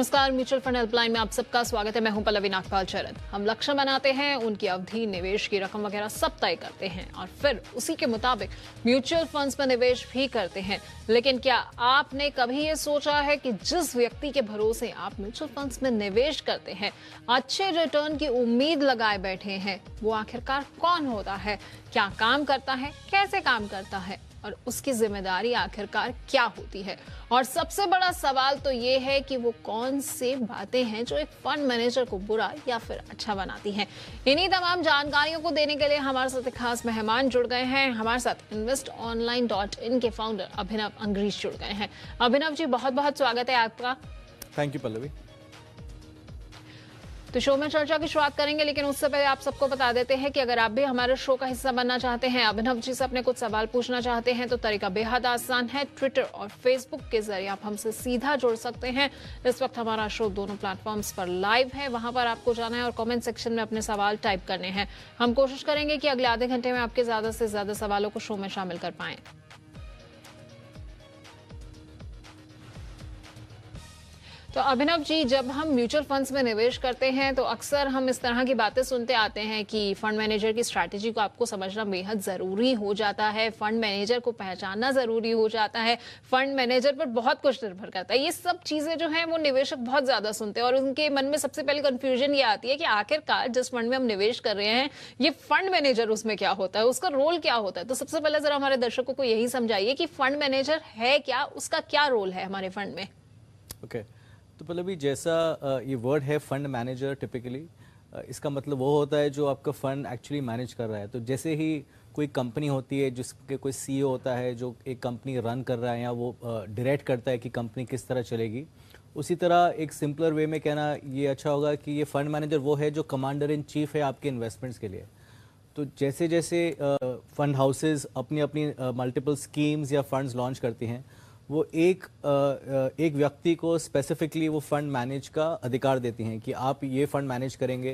नमस्कार, mutual fund helpline में आप सबका स्वागत है। मैं हूं पल्लवी नागपाल चरद। हम लक्ष्य बनाते हैं, उनकी अवधि, निवेश की रकम वगैरह सब तय करते हैं और फिर उसी के मुताबिक म्यूचुअल फंड्स में निवेश भी करते हैं। लेकिन क्या आपने कभी ये सोचा है कि जिस व्यक्ति के भरोसे आप म्यूचुअल फंड्स में निवेश करते हैं, अच्छे रिटर्न की उम्मीद लगाए बैठे हैं, वो आखिरकार कौन होता है, क्या काम करता है, कैसे काम करता है और उसकी जिम्मेदारी आखिरकार क्या होती है? और सबसे बड़ा सवाल तो ये है कि वो कौन से बातें हैं जो एक फंड मैनेजर को बुरा या फिर अच्छा बनाती हैं। इन्हीं तमाम जानकारियों को देने के लिए हमारे साथ एक खास मेहमान जुड़ गए हैं। हमारे साथ investonline.in के फाउंडर अभिनव अंग्रीश जुड़ गए हैं। अभिनव जी, बहुत बहुत स्वागत है आपका। Thank you Pallavi. तो शो में चर्चा की शुरुआत करेंगे, लेकिन उससे पहले आप सबको बता देते हैं कि अगर आप भी हमारे शो का हिस्सा बनना चाहते हैं, अभिनव जी से अपने कुछ सवाल पूछना चाहते हैं, तो तरीका बेहद आसान है। ट्विटर और फेसबुक के जरिए आप हमसे सीधा जुड़ सकते हैं। इस वक्त हमारा शो दोनों प्लेटफॉर्म्स पर लाइव है, वहां पर आपको जाना है और कमेंट सेक्शन में अपने सवाल टाइप करने हैं। हम कोशिश करेंगे कि अगले आधे घंटे में आपके ज्यादा से ज्यादा सवालों को शो में शामिल कर पाएं। तो अभिनव जी, जब हम म्यूचुअल फंड्स में निवेश करते हैं तो अक्सर हम इस तरह की बातें सुनते आते हैं कि फंड मैनेजर की स्ट्रैटेजी को आपको समझना बेहद ज़रूरी हो जाता है, फंड मैनेजर को पहचानना ज़रूरी हो जाता है, फंड मैनेजर पर बहुत कुछ निर्भर करता है। ये सब चीज़ें जो हैं वो निवेशक बहुत ज़्यादा सुनते हैं और उनके मन में सबसे पहले कन्फ्यूजन ये आती है कि आखिरकार जिस फंड में हम निवेश कर रहे हैं, ये फंड मैनेजर उसमें क्या होता है, उसका रोल क्या होता है। तो सबसे पहले ज़रा हमारे दर्शकों को यही समझाइए कि फंड मैनेजर है क्या, उसका क्या रोल है हमारे फंड में। ओके, तो पल्लवी, जैसा ये वर्ड है फंड मैनेजर, टिपिकली इसका मतलब वो होता है जो आपका फंड एक्चुअली मैनेज कर रहा है। तो जैसे ही कोई कंपनी होती है जिसके कोई सीईओ होता है जो एक कंपनी रन कर रहा है या वो डायरेक्ट करता है कि कंपनी किस तरह चलेगी, उसी तरह एक सिंपलर वे में कहना ये अच्छा होगा कि ये फंड मैनेजर वो है जो कमांडर इन चीफ है आपके इन्वेस्टमेंट्स के लिए। तो जैसे जैसे फंड हाउसेज अपनी अपनी मल्टीपल स्कीम्स या फंड्स लॉन्च करती हैं, वो एक व्यक्ति को स्पेसिफिकली वो फंड मैनेज का अधिकार देती हैं कि आप ये फंड मैनेज करेंगे,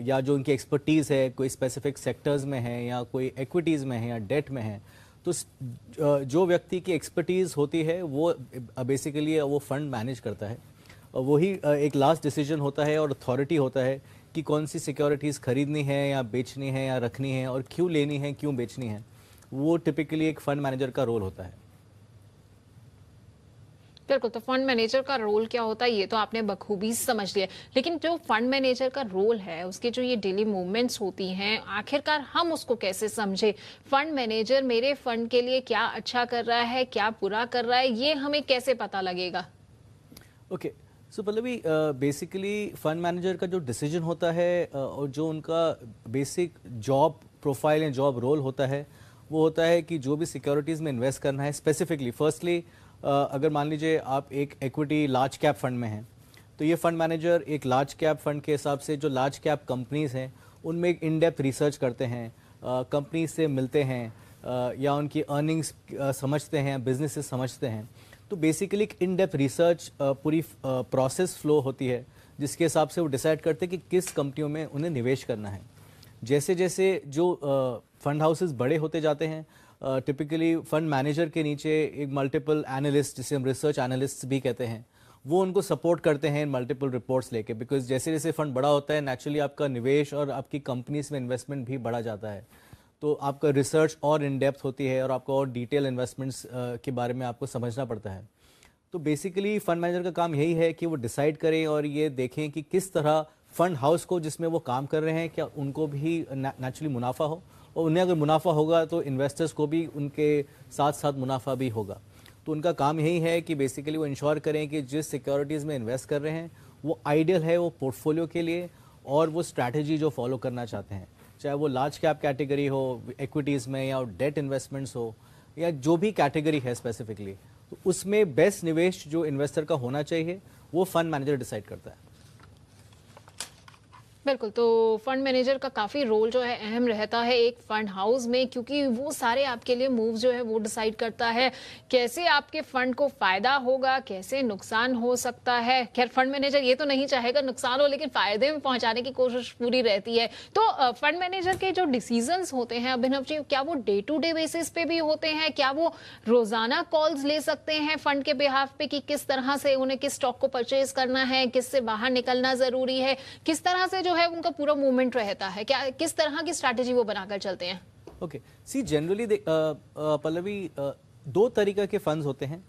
या जो उनकी एक्सपर्टीज़ है कोई स्पेसिफिक सेक्टर्स में है या कोई एक्विटीज़ में है या डेट में है, तो जो व्यक्ति की एक्सपर्टीज़ होती है वो बेसिकली वो फंड मैनेज करता है। और वही एक लास्ट डिसीजन होता है और अथॉरिटी होता है कि कौन सी सिक्योरिटीज़ खरीदनी है या बेचनी है या रखनी है और क्यों लेनी है, क्यों बेचनी है। वो टिपिकली एक फंड मैनेजर का रोल होता है। बिल्कुल, तो फंड मैनेजर का रोल क्या होता है ये तो आपने बखूबी समझ लिया। लेकिन जो फंड मैनेजर का रोल है, उसके जो ये डेली मूवमेंट्स होती हैं, आखिरकार हम उसको कैसे समझे? फंड मैनेजर मेरे फंड के लिए क्या अच्छा कर रहा है, क्या बुरा कर रहा है, ये हमें कैसे पता लगेगा? ओके, सो पल्लवी, बेसिकली फंड मैनेजर का जो डिसीजन होता है और जो उनका बेसिक जॉब प्रोफाइल या जॉब रोल होता है, वो होता है कि जो भी सिक्योरिटीज़ में इन्वेस्ट करना है स्पेसिफिकली, फर्स्टली अगर मान लीजिए आप एक इक्विटी लार्ज कैप फंड में हैं, तो ये फंड मैनेजर एक लार्ज कैप फंड के हिसाब से जो लार्ज कैप कंपनीज़ हैं उनमें एक इन डेप्थ रिसर्च करते हैं, कंपनी से मिलते हैं, या उनकी अर्निंग्स समझते हैं, बिजनेसेस समझते हैं। तो बेसिकली एक इन डेप्थ रिसर्च पूरी प्रोसेस फ्लो होती है जिसके हिसाब से वो डिसाइड करते हैं कि किस कंपनियों में उन्हें निवेश करना है। जैसे जैसे जो फंड हाउसेस बड़े होते जाते हैं, टिपिकली फंड मैनेजर के नीचे एक मल्टीपल एनालिस्ट, जिसे हम रिसर्च एनालिस्ट भी कहते हैं, वो उनको सपोर्ट करते हैं मल्टीपल रिपोर्ट्स लेके। बिकॉज जैसे जैसे फंड बड़ा होता है, नेचुरली आपका निवेश और आपकी कंपनीज में इन्वेस्टमेंट भी बढ़ा जाता है, तो आपका रिसर्च और इन डेप्थ होती है और आपको और डिटेल इन्वेस्टमेंट्स के बारे में आपको समझना पड़ता है। तो बेसिकली फंड मैनेजर का काम यही है कि वो डिसाइड करें और ये देखें कि किस तरह फंड हाउस को जिसमें वो काम कर रहे हैं, क्या उनको भी नेचुरली मुनाफा हो, और उन्हें अगर मुनाफा होगा तो इन्वेस्टर्स को भी उनके साथ साथ मुनाफा भी होगा। तो उनका काम यही है कि बेसिकली वो इंश्योर करें कि जिस सिक्योरिटीज़ में इन्वेस्ट कर रहे हैं वो आइडियल है वो पोर्टफोलियो के लिए, और वो स्ट्रैटेजी जो फॉलो करना चाहते हैं, चाहे वो लार्ज कैप कैटेगरी हो इक्विटीज़ में या डेट इन्वेस्टमेंट्स हो या जो भी कैटेगरी है स्पेसिफिकली, तो उसमें बेस्ट निवेश जो इन्वेस्टर का होना चाहिए वो फंड मैनेजर डिसाइड करता है। बिल्कुल, तो फंड मैनेजर का काफ़ी रोल जो है अहम रहता है एक फंड हाउस में, क्योंकि वो सारे आपके लिए मूव जो है वो डिसाइड करता है कैसे आपके फंड को फायदा होगा, कैसे नुकसान हो सकता है। खैर फंड मैनेजर ये तो नहीं चाहेगा नुकसान हो, लेकिन फायदे में पहुंचाने की कोशिश पूरी रहती है। तो फंड मैनेजर के जो डिसीजंस होते हैं अभिनव जी, क्या वो डे टू डे बेसिस पे भी होते हैं? क्या वो रोजाना कॉल्स ले सकते हैं फंड के बिहाफ पे कि किस तरह से उन्हें किस स्टॉक को परचेज करना है, किससे बाहर निकलना जरूरी है, किस तरह से जो है उनका पूरा मूवमेंट रहता है, क्या किस तरह की स्ट्रैटेजी वो बनाकर चलते हैं? ओके, सी जनरली पल्लवी, दो तरीके के फंड्स होते हैं।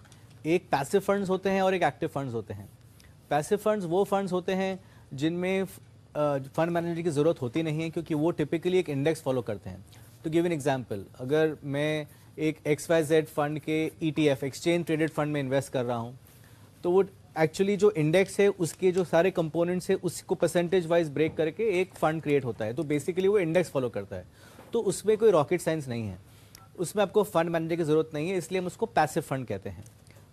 एक पैसिव फंड्स होते हैं और एक एक्टिव फंड्स होते हैं। पैसिव फंड्स वो फंड्स होते हैं जिनमें फंड मैनेजर की ज़रूरत होती नहीं है, क्योंकि वो टिपिकली एक इंडेक्स फॉलो करते हैं। तो गिव एन एग्जांपल, अगर मैं एक XYZ फंड के ETF एक्सचेंज ट्रेडेड फंड में इन्वेस्ट कर रहा हूँ, तो वो एक्चुअली जो इंडेक्स है उसके जो सारे कंपोनेंट्स है उसको परसेंटेज वाइज ब्रेक करके एक फंड क्रिएट होता है। तो बेसिकली वो इंडेक्स फॉलो करता है। तो उसमें कोई रॉकेट साइंस नहीं है, उसमें आपको फंड मैनेजर की ज़रूरत नहीं है, इसलिए हम उसको पैसिव फंड कहते हैं।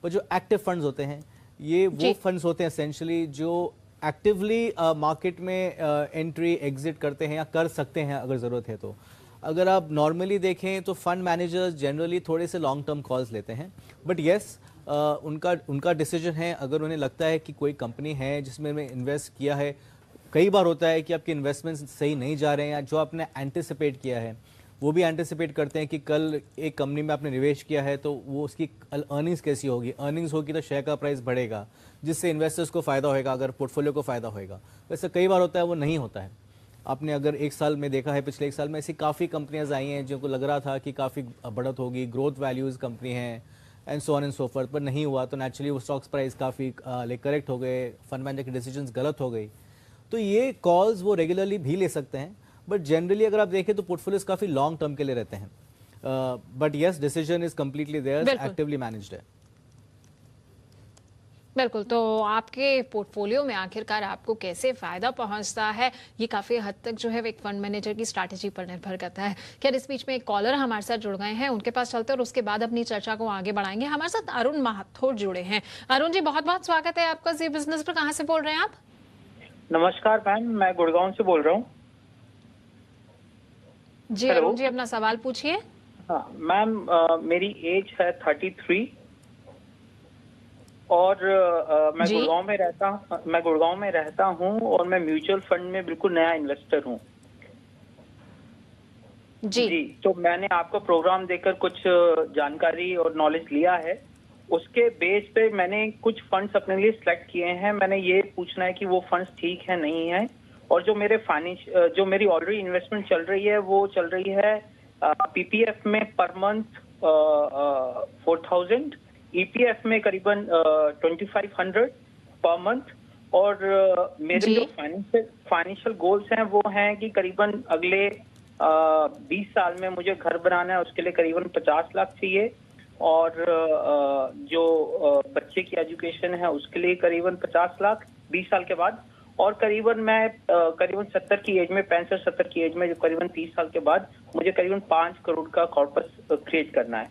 पर जो एक्टिव फंड्स होते हैं, ये वो फंड्स होते हैं एसेंशियली जो एक्टिवली मार्केट में एंट्री एग्जिट करते हैं या कर सकते हैं अगर ज़रूरत है तो। अगर आप नॉर्मली देखें तो फंड मैनेजर्स जनरली थोड़े से लॉन्ग टर्म कॉल्स लेते हैं, बट येस उनका डिसीजन है। अगर उन्हें लगता है कि कोई कंपनी है जिसमें मैं इन्वेस्ट किया है, कई बार होता है कि आपके इन्वेस्टमेंट्स सही नहीं जा रहे हैं या जो आपने एंटिसिपेट किया है वो भी एंटिसिपेट करते हैं कि कल एक कंपनी में आपने निवेश किया है तो वो उसकी अर्निंग्स कैसी होगी, अर्निंग्स होगी तो शेयर का प्राइस बढ़ेगा, जिससे इन्वेस्टर्स को फ़ायदा होगा, अगर पोर्टफोलियो को फ़ायदा होगा। वैसे कई बार होता है वो नहीं होता है। आपने अगर एक साल में देखा है, पिछले एक साल में ऐसी काफ़ी कंपनियां आई हैं जिनको लग रहा था कि काफ़ी बढ़त होगी, ग्रोथ वैल्यूज़ कंपनी है and so on and so forth, पर नहीं हुआ। तो नेचुरली वो स्टॉक्स प्राइस काफ़ी करेक्ट हो गए, फंड मैनेजर की डिसीजंस गलत हो गई। तो ये कॉल्स वो रेगुलरली भी ले सकते हैं, बट जनरली अगर आप देखें तो पोर्टफोलियोज काफ़ी लॉन्ग टर्म के लिए रहते हैं। But yes, decision is completely there, actively managed है। बिल्कुल, तो आपके पोर्टफोलियो में आखिरकार आपको कैसे फायदा पहुंचता है, ये काफी हद तक जो है एक फंड मैनेजर की स्ट्रैटेजी पर निर्भर करता है। खैर इस बीच में एक कॉलर हमारे साथ जुड़ गए हैं, उनके पास चलते हैं और उसके बाद अपनी चर्चा को आगे बढ़ाएंगे। हमारे साथ अरुण माथुर जुड़े हैं। अरुण जी, बहुत बहुत स्वागत है आपका जी बिजनेस पर। कहाँ से बोल रहे हैं आप? नमस्कार मैम, मैं गुड़गांव से बोल रहा हूँ। जी अरुण जी, अपना सवाल पूछिए। हाँ मैम, मेरी एज है 33 और मैं गुड़गांव में रहता हूँ और मैं म्यूचुअल फंड में बिल्कुल नया इन्वेस्टर हूँ। जी, तो मैंने आपका प्रोग्राम देखकर कुछ जानकारी और नॉलेज लिया है। उसके बेस पे मैंने कुछ फंड्स अपने लिए सिलेक्ट किए हैं। मैंने ये पूछना है कि वो फंड्स ठीक है नहीं है, और जो मेरी ऑलरेडी इन्वेस्टमेंट चल रही है वो चल रही है PPF में पर मंथ 4000, EPF में करीबन 2500 पर मंथ, और मेरे जो फाइनेंशियल गोल्स हैं वो हैं कि करीबन अगले 20 साल में मुझे घर बनाना है, उसके लिए करीबन 50 लाख चाहिए, और जो बच्चे की एजुकेशन है उसके लिए करीबन 50 लाख 20 साल के बाद, और करीबन मैं करीबन 70 की एज में, 65-70 की एज में, जो करीबन 30 साल के बाद मुझे करीबन 5 करोड़ का कॉर्पस क्रिएट करना है।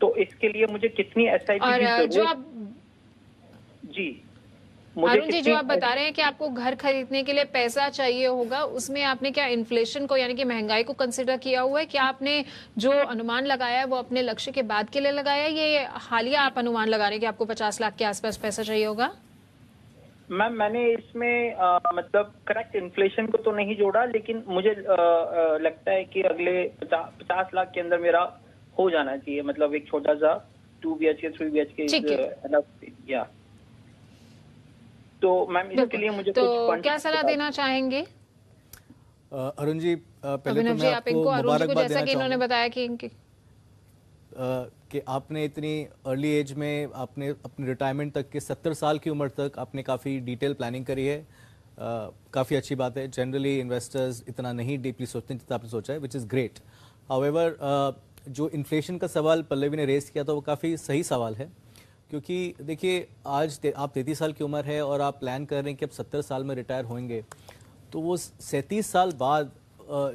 तो इसके लिए मुझे कितनी SIP की जरूरत? जी अरुण जी, जो आप बता रहे हैं कि आपको घर खरीदने के लिए पैसा चाहिए होगा, उसमें आपने क्या इन्फ्लेशन को यानी कि महंगाई को कंसिडर किया हुआ है? क्या आपने जो अनुमान लगाया है वो अपने लक्ष्य के बाद के लिए लगाया है, ये हालिया आप अनुमान लगा रहे हैं कि आपको 50 लाख के आसपास पैसा चाहिए होगा? मैम, मैंने इसमें मतलब करेक्ट इन्फ्लेशन को तो नहीं जोड़ा, लेकिन मुझे लगता है कि अगले 50 लाख के अंदर मेरा हो जाना चाहिए, मतलब एक छोटा सा 2 BHK 3 BHK या। तो मैम इसके लिए मुझे तो कुछ फंड क्या सलाह देना चाहेंगे? अरुण जी, पहले तो मैं आपको मुबारकबाद देना जैसा कि इन्होंने बताया कि आपने इतनी अर्ली एज में आपने अपने रिटायरमेंट तक के 70 साल की उम्र तक आपने काफ़ी डिटेल प्लानिंग करी है। काफ़ी अच्छी बात है। जनरली इन्वेस्टर्स इतना नहीं डीपली सोचते जितना आपने सोचा है, विच इज़ ग्रेट। हाउएवर, जो इन्फ्लेशन का सवाल पल्लवी ने रेस किया था वो काफ़ी सही सवाल है, क्योंकि देखिए आज आप 33 साल की उम्र है और आप प्लान कर रहे हैं कि अब 70 साल में रिटायर होंगे, तो वो 37 साल बाद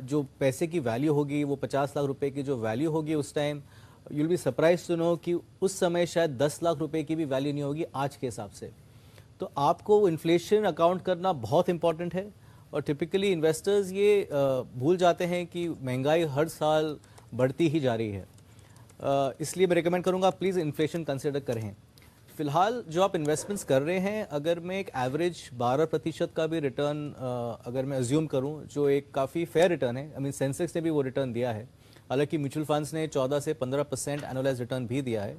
जो पैसे की वैल्यू होगी, वो 50 लाख रुपए की जो वैल्यू होगी उस time, you will be surprise to know कि उस समय शायद 10 लाख रुपए की भी वैल्यू नहीं होगी आज के हिसाब से। तो आपको इन्फ्लेशन अकाउंट करना बहुत इंपॉर्टेंट है। और टिपिकली इन्वेस्टर्स ये भूल जाते हैं कि महंगाई हर साल बढ़ती ही जा रही है। इसलिए मैं रिकमेंड करूँगा आप प्लीज़ इन्फ्लेशन कंसिडर करें। फिलहाल जो आप इन्वेस्टमेंट्स कर रहे हैं, अगर मैं एक एवरेज 12% का भी रिटर्न अगर मैं अज्यूम करूं, जो एक काफ़ी फेयर रिटर्न है, आई मीन सेंसेक्स ने भी वो रिटर्न दिया है, हालांकि म्यूचुअल फंड्स ने 14 से 15% एनुअलाइज रिटर्न भी दिया है,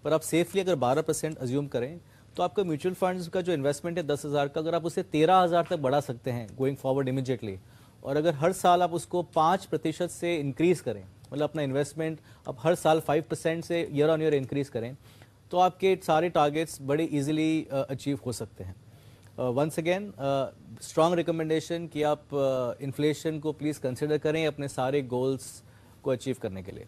पर आप सेफली अगर 12% अज्यूम करें तो आपका म्यूचुअल फंड्स का जो इन्वेस्टमेंट है 10,000 का, अगर आप उसे 13,000 तक बढ़ा सकते हैं गोइंग फॉरवर्ड इमीडिएटली, और अगर हर साल आप उसको 5% से इंक्रीज़ करें, मतलब अपना इन्वेस्टमेंट आप हर साल 5% से ईयर ऑन ईयर इंक्रीज़ करें, तो आपके सारे टारगेट्स बड़े इजीली अचीव हो सकते हैं। वंस अगेन स्ट्रॉन्ग रिकमेंडेशन कि आप इन्फ्लेशन को प्लीज़ कंसिडर करें अपने सारे गोल्स को अचीव करने के लिए।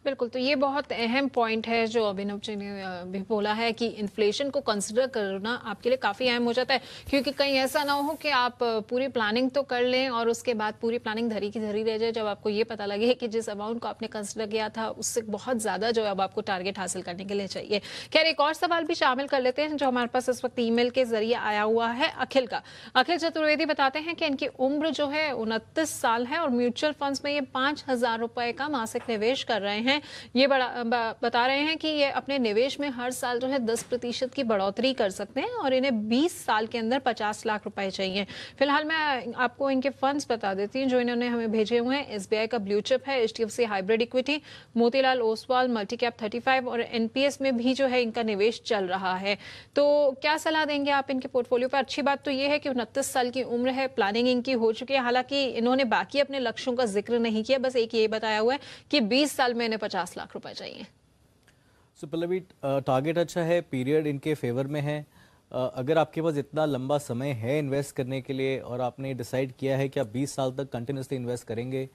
बिल्कुल, तो ये बहुत अहम पॉइंट है जो अभिनव जी ने भी बोला है कि इन्फ्लेशन को कंसिडर करना आपके लिए काफ़ी अहम हो जाता है, क्योंकि कहीं ऐसा ना हो कि आप पूरी प्लानिंग तो कर लें और उसके बाद पूरी प्लानिंग धरी की धरी रह जाए, जब आपको ये पता लगे कि जिस अमाउंट को आपने कंसिडर किया था उससे बहुत ज़्यादा जो है अब आपको टारगेट हासिल करने के लिए चाहिए। खैर, एक और सवाल भी शामिल कर लेते हैं जो हमारे पास इस वक्त ईमेल के जरिए आया हुआ है अखिल का। अखिल चतुर्वेदी बताते हैं कि इनकी उम्र जो है 29 साल है और म्यूचुअल फंड्स में ये 5,000 रुपए का मासिक निवेश कर रहे हैं। ये बता रहे हैं कि ये अपने निवेश में हर साल जो है 10% की बढ़ोतरी कर सकते हैं और इन्हें 20 साल के अंदर 50 लाख रुपए चाहिए। फिलहाल मैं आपको इनके फंड्स बता देती हूँ जो इन्होंने हमें भेजे हुए हैं। SBI का ब्लू चिप है, HDFC hybrid equity, Motilal Oswal multi cap 35 और NPS में भी जो है इनका निवेश चल रहा है। तो क्या सलाह देंगे आप इनके पोर्टफोलियो पर? अच्छी बात तो ये है कि 29 साल की उम्र है, प्लानिंग इनकी हो चुकी है, हालांकि इन्होंने बाकी अपने लक्ष्यों का जिक्र नहीं किया, बस एक ये बताया हुआ है कि 20 साल में इन्हें 50 लाख रुपए चाहिए। सो पल्लवी, टारगेट अच्छा है, पीरियड इनके फेवर में है। अगर आपके पास इतना लंबा समय है इन्वेस्ट करने के लिए और आपने डिसाइड किया है कि आप 20 साल तक कंटिन्यूसली इन्वेस्ट करेंगे,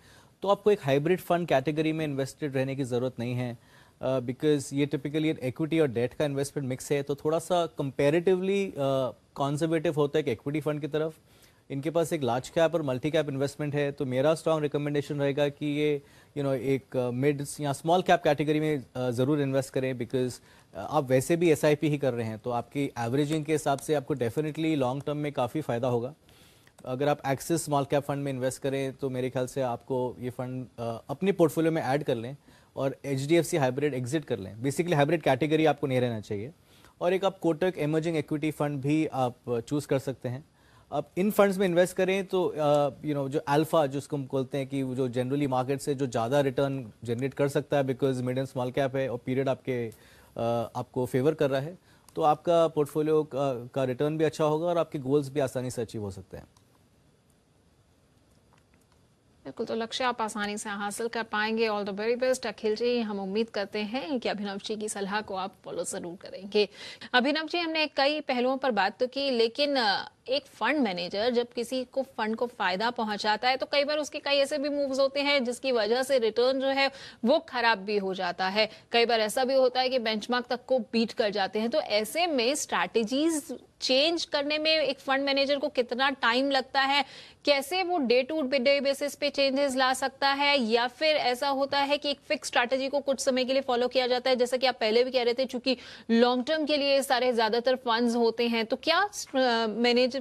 तो आपको एक हाइब्रिड फंड कैटेगरी में इन्वेस्टेड रहने की ज़रूरत नहीं है, बिकॉज ये टिपिकली इक्विटी और डेट का इन्वेस्टमेंट मिक्स है, तो थोड़ा सा कंपेरेटिवली कंजर्वेटिव होता है कि इक्विटी फंड की तरफ। इनके पास एक लार्ज कैप और मल्टी कैप इन्वेस्टमेंट है, तो मेरा स्ट्रॉन्ग रिकमेंडेशन रहेगा कि ये एक मिड या स्मॉल कैप कैटेगरी में ज़रूर इन्वेस्ट करें, बिकॉज आप वैसे भी SIP ही कर रहे हैं, तो आपकी एवरेजिंग के हिसाब से आपको डेफिनेटली लॉन्ग टर्म में काफ़ी फ़ायदा होगा। अगर आप एक्सिस स्मॉल कैप फंड में इन्वेस्ट करें तो मेरे ख्याल से आपको ये फंड अपने पोर्टफोलियो में ऐड कर लें और HDFC हाइब्रिड एग्जिट कर लें। बेसिकली हाइब्रिड कैटेगरी आपको नहीं रहना चाहिए। और एक आप कोटक इमर्जिंग इक्विटी फंड भी आप चूज़ कर सकते हैं। आप इन फंड्स में इन्वेस्ट करें तो जो अल्फा जिसको हम बोलते हैं कि जो जनरली मार्केट से जो ज़्यादा रिटर्न जनरेट कर सकता है, because mid and small cap है और पीरियड आपको फेवर कर रहा है, तो आपका पोर्टफोलियो का रिटर्न भी अच्छा होगा और आपके गोल्स भी आसानी से अचीव हो सकते हैं। बिल्कुल, तो लक्ष्य आप आसानी से हासिल कर पाएंगे। ऑल द वेरी बेस्ट अखिल जी। हम उम्मीद करते हैं कि अभिनव जी की सलाह को आप फॉलो जरूर करेंगे। अभिनव जी, हमने कई पहलुओं पर बात तो की, लेकिन एक फंड मैनेजर जब किसी को फंड को फायदा पहुंचाता है तो कई बार उसके कई ऐसे भी मूव्स होते हैं जिसकी वजह से रिटर्न जो है वो खराब भी हो जाता है। कई बार ऐसा भी होता है कि बेंचमार्क तक को बीट कर जाते हैं। तो ऐसे में स्ट्रैटेजीज चेंज करने में एक फंड मैनेजर को कितना टाइम लगता है? कैसे वो डे टू डे बेसिस पे चेंजेस ला सकता है, या फिर ऐसा होता है कि एक फिक्स स्ट्रैटेजी को कुछ समय के लिए फॉलो किया जाता है? जैसा कि आप पहले भी कह रहे थे, चूंकि लॉन्ग टर्म के लिए सारे ज्यादातर फंड्स होते हैं, तो क्या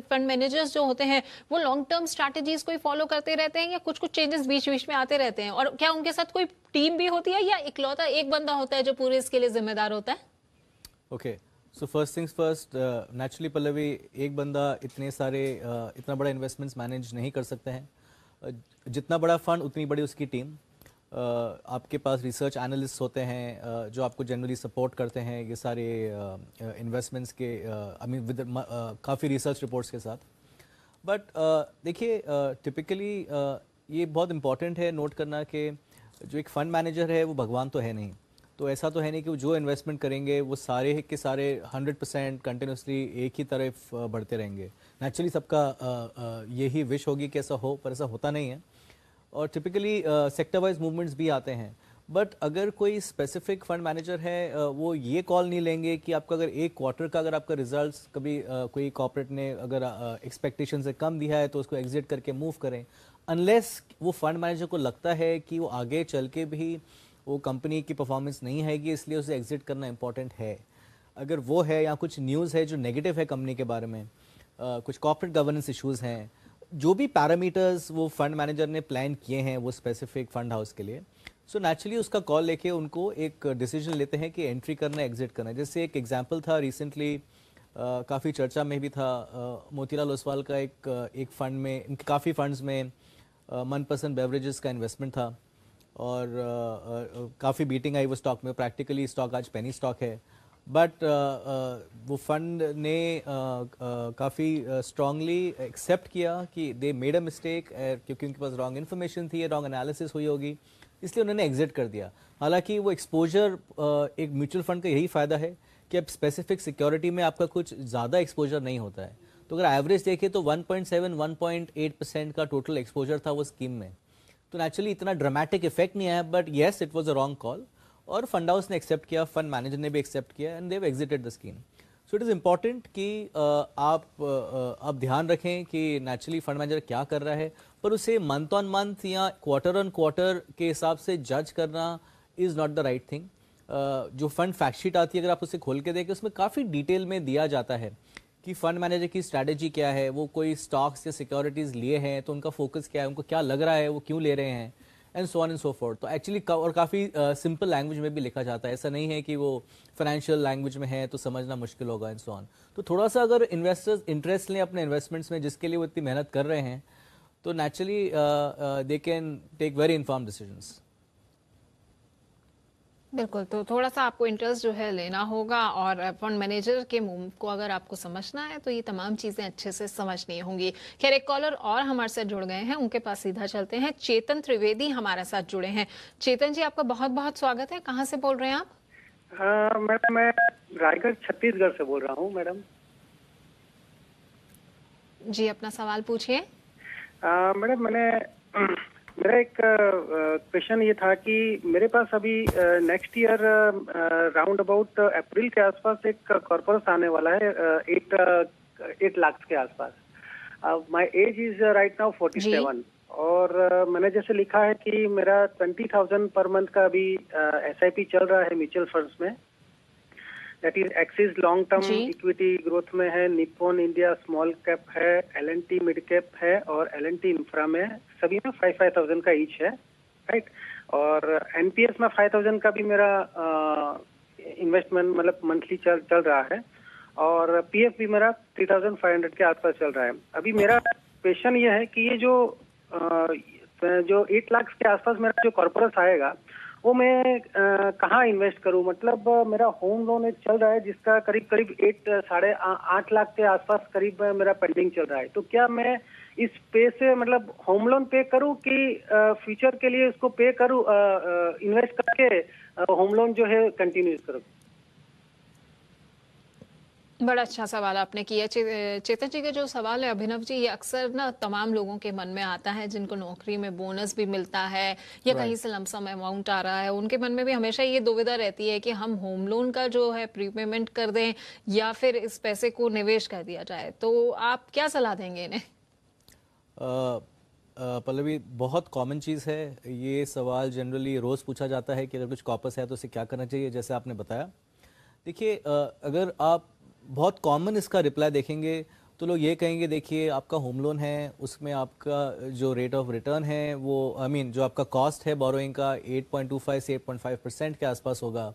फंड मैनेजर्स जो होते हैं वो लॉन्ग टर्म स्ट्रैटेजीज को ही फॉलो करते रहते हैं या कुछ कुछ चेंजेस बीच बीच में आते रहते हैं? और क्या उनके साथ कोई टीम भी होती है या इकलौता एक बंदा होता है जो पूरे इसके लिए जिम्मेदार होता है? Okay, so first things first, naturally Pallavi, एक बंदा इतना बड़ा इन्वेस्टमेंट्स मैनेज नहीं कर सकते हैं। जितना बड़ा फंड उतनी बड़ी उसकी टीम। आपके पास रिसर्च एनालिस्ट होते हैं जो आपको जनरली सपोर्ट करते हैं ये सारे इन्वेस्टमेंट्स के विद काफ़ी रिसर्च रिपोर्ट्स के साथ। बट देखिए, टिपिकली ये बहुत इंपॉर्टेंट है नोट करना कि जो एक फ़ंड मैनेजर है वो भगवान तो है नहीं। तो ऐसा तो है नहीं कि वो जो इन्वेस्टमेंट करेंगे वो सारे के सारे 100% कंटिन्यूसली एक ही तरफ बढ़ते रहेंगे। नेचुरली सबका यही विश होगी कि ऐसा हो, पर ऐसा होता नहीं है। और टिपिकली सेक्टर वाइज मूवमेंट्स भी आते हैं। बट अगर कोई स्पेसिफिक फंड मैनेजर है वो ये कॉल नहीं लेंगे कि आपका अगर एक क्वार्टर का अगर आपका रिजल्ट्स कभी कोई कॉर्पोरेट ने अगर एक्सपेक्टेशन से कम दिया है तो उसको एग्जिट करके मूव करें, अनलेस वो फंड मैनेजर को लगता है कि वो आगे चल के भी वो कंपनी की परफॉर्मेंस नहीं हैगी, इसलिए उसे एग्जिट करना इंपॉर्टेंट है। अगर वो है या कुछ न्यूज़ है जो नेगेटिव है कंपनी के बारे में, कुछ कॉर्पोरेट गवर्नेंस इश्यूज़ हैं, जो भी पैरामीटर्स वो फंड मैनेजर ने प्लान किए हैं वो स्पेसिफिक फंड हाउस के लिए, सो नेचुरली उसका कॉल लेके उनको एक डिसीजन लेते हैं कि एंट्री करना है, एग्जिट करना है। जैसे एक एग्जांपल था रिसेंटली, काफ़ी चर्चा में भी था, मोतीलाल ओसवाल का एक फंड में, इनके काफ़ी फंड्स में मनपसंद बेवरेजेस का इन्वेस्टमेंट था और काफ़ी बीटिंग आई वो स्टॉक में। प्रैक्टिकली स्टॉक आज पेनी स्टॉक है, बट वो फंड ने काफ़ी स्ट्रांगली एक्सेप्ट किया कि दे मेड अ मिस्टेक, क्योंकि उनके पास रॉन्ग इन्फॉर्मेशन थी, रॉन्ग एनालिसिस हुई होगी, इसलिए उन्होंने एग्जिट कर दिया। हालांकि वो एक्सपोजर, एक म्यूचुअल फंड का यही फ़ायदा है कि अब स्पेसिफिक सिक्योरिटी में आपका कुछ ज़्यादा एक्सपोजर नहीं होता है। तो अगर एवरेज देखें तो 1.7-1.8% का टोटल एक्सपोजर था वो स्कीम में, तो नेचुरली इतना ड्रामेटिक इफेक्ट नहीं आया, but yes it was a wrong call और फंड हाउस ने एक्सेप्ट किया, फंड मैनेजर ने भी एक्सेप्ट किया and they exited the scheme. So it is important कि आप ध्यान रखें कि नेचुरली फंड मैनेजर क्या कर रहा है, पर उसे मंथ ऑन मंथ या क्वार्टर ऑन क्वार्टर के हिसाब से जज करना is not the right thing. जो फंड फैक्ट शीट आती है, अगर आप उसे खोल के देखें, उसमें काफ़ी डिटेल में दिया जाता है कि फंड मैनेजर की स्ट्रैटेजी क्या है, वो कोई स्टॉक्स या सिक्योरिटीज़ लिए हैं तो उनका फोकस क्या है, उनको क्या लग रहा है, वो क्यों ले रहे हैं, and so on and so fourth. तो एक्चुअली और काफ़ी सिंपल लैंग्वेज में भी लिखा जाता है, ऐसा नहीं है कि वो फाइनेंशियल लैंग्वेज में है तो समझना मुश्किल होगा एंड सो ऑन। तो थोड़ा सा अगर इन्वेस्टर्स इंटरेस्ट लें अपने इन्वेस्टमेंट्स में, जिसके लिए वो इतनी मेहनत कर रहे हैं, तो naturally they can take very informed decisions. बिल्कुल, तो थोड़ा सा आपको इंटरेस्ट जो है लेना होगा और फंड मैनेजर के मूव को अगर आपको समझना है तो ये तमाम चीज़ें अच्छे से समझनी होंगी। खैर, एक कॉलर और हमारे साथ जुड़ गए हैं, उनके पास सीधा चलते हैं। चेतन त्रिवेदी हमारे साथ जुड़े हैं। चेतन जी, आपका बहुत बहुत स्वागत है। कहाँ से बोल रहे हैं आप? मैडम, मैं रायगढ़ छत्तीसगढ़ से बोल रहा हूँ मैडम। जी, अपना सवाल पूछिए। मैडम, मेरा एक क्वेश्चन ये था कि मेरे पास अभी नेक्स्ट ईयर राउंड अबाउट अप्रैल के आसपास एक कॉर्पोरस आने वाला है 8 लाख के आसपास। My age is right now 47 और मैंने जैसे लिखा है कि मेरा 20,000 पर मंथ का अभी SIP चल रहा है म्यूचुअल फंड्स में। That is axis long term equity growth में है, निप्पॉन इंडिया स्मॉल कैप है, L&T मिड कैप है और L&T इंफ्रा में, सभी में 5,000 का ईच है, राइट। और NPS में 5,000 का भी मेरा इन्वेस्टमेंट मतलब मंथली चल रहा है और PF भी मेरा 3,500 के आसपास चल रहा है। अभी मेरा क्वेश्चन ये है कि ये जो 8 लाख के आसपास मेरा जो कॉर्पोरस आएगा वो मैं कहाँ इन्वेस्ट करूँ? मतलब मेरा होम लोन एक चल रहा है जिसका करीब 8 लाख के आसपास करीब मेरा पेंडिंग चल रहा है। तो क्या मैं इस पे से मतलब होम लोन पे करूँ कि फ्यूचर के लिए इसको पे करूँ, इन्वेस्ट करके होम लोन जो है कंटिन्यू करूँ? बड़ा अच्छा सवाल आपने किया। चेतन जी का जो सवाल है अभिनव जी, ये अक्सर ना तमाम लोगों के मन में आता है जिनको नौकरी में बोनस भी मिलता है या कहीं से लमसम अमाउंट आ रहा है, उनके मन में भी हमेशा ये दुविधा रहती है कि हम होम लोन का जो है प्रीपेमेंट कर दें या फिर इस पैसे को निवेश कर दिया जाए। तो आप क्या सलाह देंगे इन्हें? पल्लवी, बहुत कॉमन चीज़ है ये सवाल, जनरली रोज़ पूछा जाता है कि अगर कुछ कॉर्पस है तो उसे क्या करना चाहिए, जैसे आपने बताया। देखिए, अगर आप बहुत कॉमन इसका रिप्लाई देखेंगे तो लोग ये कहेंगे, देखिए आपका होम लोन है, उसमें आपका जो रेट ऑफ रिटर्न है वो जो आपका कॉस्ट है बोरोइंग का 8.25 से 8.5% के आसपास होगा।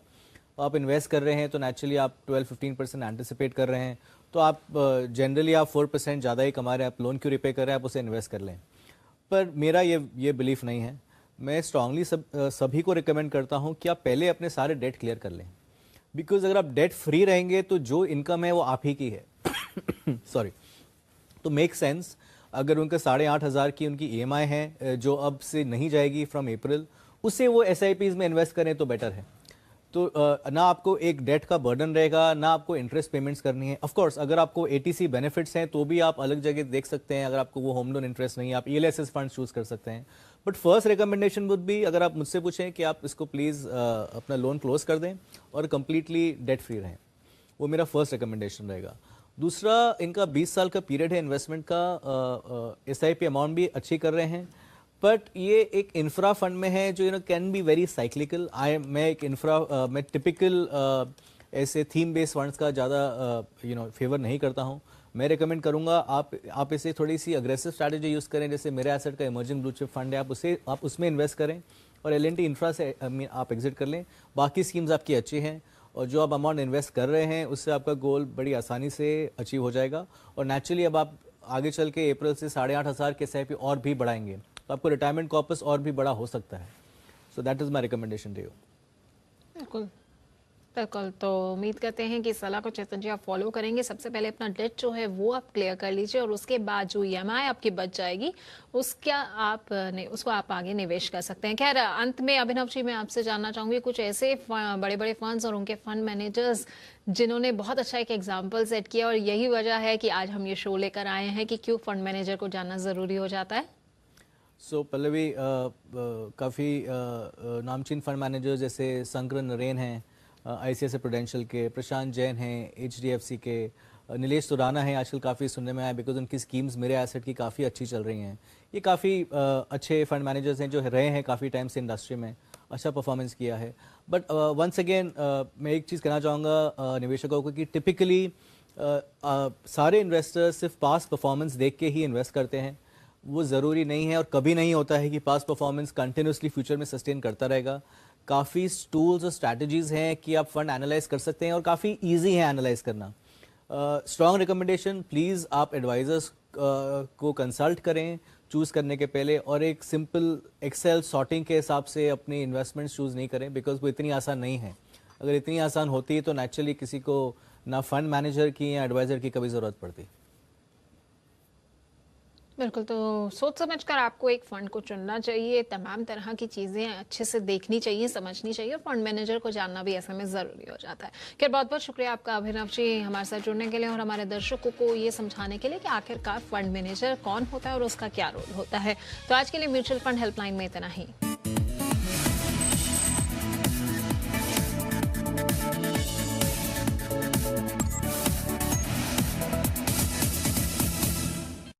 आप इन्वेस्ट कर रहे हैं तो नेचुरली आप 12-15% एंटिसिपेट कर रहे हैं, तो आप जनरली आप 4% ज़्यादा ही कमा रहे हैं, आप लोन क्यों रिपे कर रहे हैं, आप उसे इन्वेस्ट कर लें। पर मेरा ये बिलीफ नहीं है। मैं स्ट्रांगली सभी को रिकमेंड करता हूँ कि आप पहले अपने सारे डेट क्लियर कर लें, बिकॉज अगर आप डेट फ्री रहेंगे तो जो इनकम है वो आप ही की है सॉरी। तो मेक सेंस, अगर उनका 8,500 की उनकी EMI है जो अब से नहीं जाएगी फ्रॉम अप्रैल, उससे वो SIPs में इन्वेस्ट करें तो बेटर है। तो ना आपको एक डेट का बर्डन रहेगा, ना आपको इंटरेस्ट पेमेंट्स करनी है। ऑफ कोर्स अगर आपको ATC बेनिफिट्स हैं तो भी आप अलग जगह देख सकते हैं। अगर आपको वो होम लोन इंटरेस्ट नहीं है, आप ELSS फंड चूज कर सकते हैं। But first recommendation would be, अगर आप मुझसे पूछें कि आप इसको प्लीज़ अपना लोन क्लोज कर दें और कंप्लीटली डेट फ्री रहें, वो मेरा फर्स्ट रिकमेंडेशन रहेगा। दूसरा, इनका 20 साल का पीरियड है इन्वेस्टमेंट का, SIP अमाउंट भी अच्छी कर रहे हैं, बट ये एक इंफ्रा फंड में है जो कैन बी वेरी साइक्लिकल। मैं टिपिकल ऐसे थीम बेस्ड फंड्स का ज़्यादा फेवर नहीं करता हूँ। मैं रिकमेंड करूंगा आप इसे थोड़ी सी अग्रेसिव स्ट्रैटेजी यूज़ करें, जैसे मेरे एसेट का इमर्जिंग ब्लू चिप फंड है, आप उसमें इन्वेस्ट करें और एल&टी इंफ्रा से आप एग्जिट कर लें। बाकी स्कीम्स आपकी अच्छी हैं और जो आप अमाउंट इन्वेस्ट कर रहे हैं उससे आपका गोल बड़ी आसानी से अचीव हो जाएगा। और नेचुरली अब आप आगे चल के अप्रैल से 8,500 के SIP और भी बढ़ाएंगे तो आपको रिटायरमेंट कॉर्पस और भी बड़ा हो सकता है। So that is my recommendation to you. बिल्कुल बिल्कुल, तो उम्मीद करते हैं कि इस सलाह को चेतन जी आप फॉलो करेंगे। सबसे पहले अपना डेट जो है वो आप क्लियर कर लीजिए और उसके बाद जो EMI आपकी बच जाएगी उसको आप आगे निवेश कर सकते हैं। खैर, अंत में अभिनव जी मैं आपसे जानना चाहूँगी कुछ ऐसे बड़े बड़े फंड्स और उनके फंड मैनेजर्स जिन्होंने बहुत अच्छा एक एग्जाम्पल सेट किया और यही वजह है कि आज हम ये शो लेकर आए हैं कि क्यों फंड मैनेजर को जानना ज़रूरी हो जाता है। सो पल्लवी, काफ़ी नामचीन फंड मैनेजर जैसे शंकर नरेन हैं ICICI प्रूडेंशियल के, प्रशांत जैन हैं HDFC के, नीलेश सुराना है, आजकल काफ़ी सुनने में आया बिकॉज उनकी स्कीम्स मेरे एसेट की काफ़ी अच्छी चल रही हैं। ये काफ़ी अच्छे फंड मैनेजर्स हैं जो रहे हैं काफ़ी टाइम से इंडस्ट्री में, अच्छा परफॉर्मेंस किया है। बट वंस अगेन मैं एक चीज़ कहना चाहूँगा निवेशकों को कि टिपिकली सारे इन्वेस्टर्स सिर्फ पास्ट परफॉर्मेंस देख के ही इन्वेस्ट करते हैं। वो ज़रूरी नहीं है और कभी नहीं होता है कि पास्ट परफॉर्मेंस कंटिन्यूसली फ्यूचर में सस्टेन करता रहेगा। काफ़ी टूल्स और स्ट्रैटेजीज़ हैं कि आप फंड एनालाइज कर सकते हैं और काफ़ी इजी है एनालाइज करना। स्ट्रॉन्ग रिकमेंडेशन, प्लीज़ आप एडवाइजर्स को कंसल्ट करें चूज़ करने के पहले और एक सिंपल एक्सेल सॉर्टिंग के हिसाब से अपनी इन्वेस्टमेंट्स चूज़ नहीं करें बिकॉज वो इतनी आसान नहीं है। अगर इतनी आसान होती तो नेचुरली किसी को ना फंड मैनेजर की या एडवाइज़र की कभी ज़रूरत पड़ती। बिल्कुल, तो सोच समझ कर आपको एक फ़ंड को चुनना चाहिए, तमाम तरह की चीज़ें अच्छे से देखनी चाहिए, समझनी चाहिए और फंड मैनेजर को जानना भी ऐसे में ज़रूरी हो जाता है। खैर, बहुत बहुत शुक्रिया आपका अभिनव जी हमारे साथ जुड़ने के लिए और हमारे दर्शकों को ये समझाने के लिए कि आखिरकार फंड मैनेजर कौन होता है और उसका क्या रोल होता है। तो आज के लिए म्यूचुअल फंड हेल्पलाइन में इतना ही।